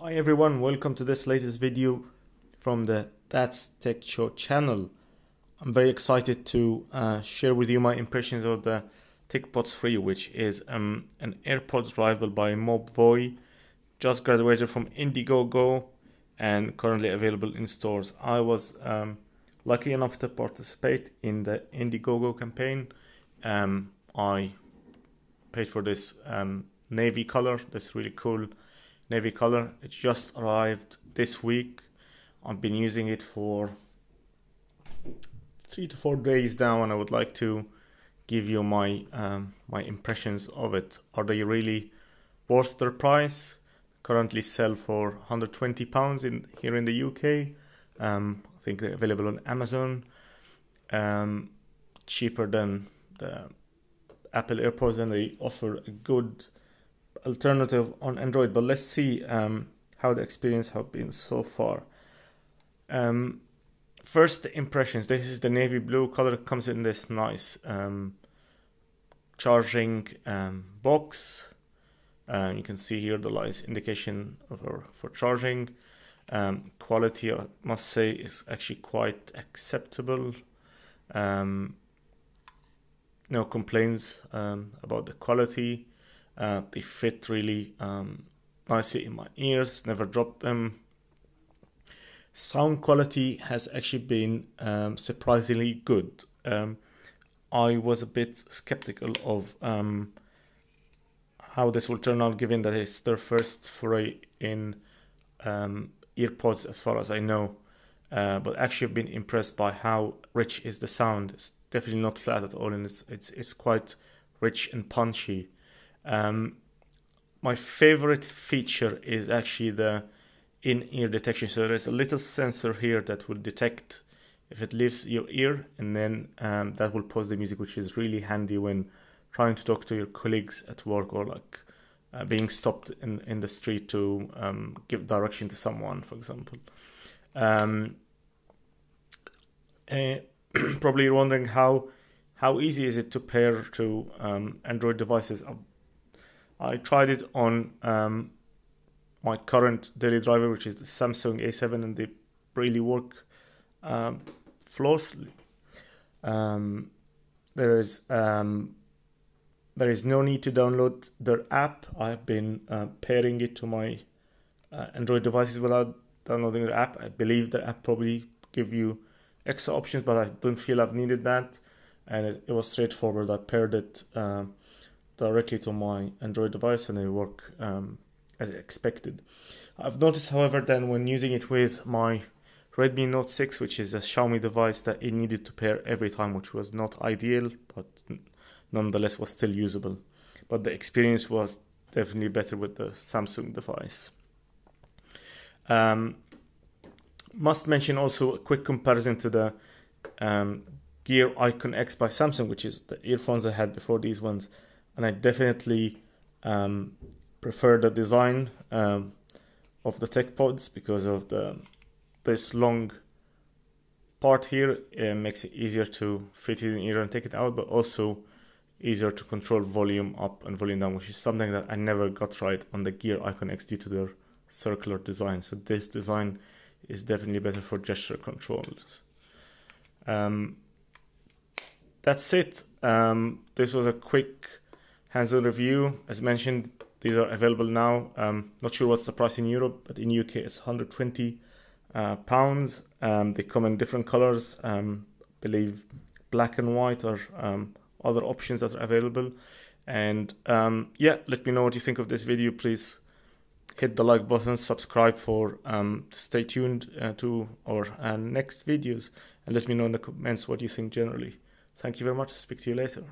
Hi everyone, welcome to this latest video from the That's Tech Show channel. I'm very excited to share with you my impressions of the TicPods 3, which is an AirPods rival by Mobvoi. Just graduated from Indiegogo and currently available in stores. I was lucky enough to participate in the Indiegogo campaign. I paid for this navy color, this really cool navy color. It just arrived this week. I've been using it for 3 to 4 days now, and I would like to give you my my impressions of it. Are they really worth their price? Currently sell for £120 here in the UK. I think they're available on Amazon. Cheaper than the Apple AirPods, and they offer a good alternative on Android. But let's see how the experience has been so far. First impressions. This is the navy blue color. It comes in this nice charging box. You can see here the light indication for charging. Quality, I must say, is actually quite acceptable. No complaints about the quality. They fit really nicely in my ears, never dropped them. Sound quality has actually been surprisingly good. I was a bit skeptical of how this will turn out, given that it's their first foray in earpods as far as I know. But actually I've been impressed by how rich is the sound. It's definitely not flat at all, and it's quite rich and punchy. My favorite feature is actually the in-ear detection. So there's a little sensor here that will detect if it leaves your ear, and then that will pause the music, which is really handy when trying to talk to your colleagues at work, or like being stopped in the street to give direction to someone, for example. Probably you're wondering how easy is it to pair to Android devices. I tried it on my current daily driver, which is the Samsung A7, and they really work flawlessly. There is no need to download their app. I've been pairing it to my Android devices without downloading the app. I believe the app probably give you extra options, but I don't feel I've needed that, and it was straightforward. I paired it directly to my Android device, and they work as expected. I've noticed, however, that when using it with my Redmi Note 6, which is a Xiaomi device, that it needed to pair every time, which was not ideal, but nonetheless was still usable. But the experience was definitely better with the Samsung device. Must mention also a quick comparison to the Gear Icon X by Samsung, which is the earphones I had before these ones. And I definitely prefer the design of the TicPods because of this long part here. It makes it easier to fit it in ear and take it out, but also easier to control volume up and volume down, which is something that I never got right on the Gear Icon X due to their circular design. So this design is definitely better for gesture controls. That's it. This was a quick hands-on review. As mentioned, these are available now. Not sure what's the price in Europe, but in UK it's £120. They come in different colors. Believe black and white are other options that are available. And yeah, let me know what you think of this video. Please hit the like button, subscribe for to stay tuned to our next videos, and let me know in the comments what you think generally. Thank you very much. Speak to you later.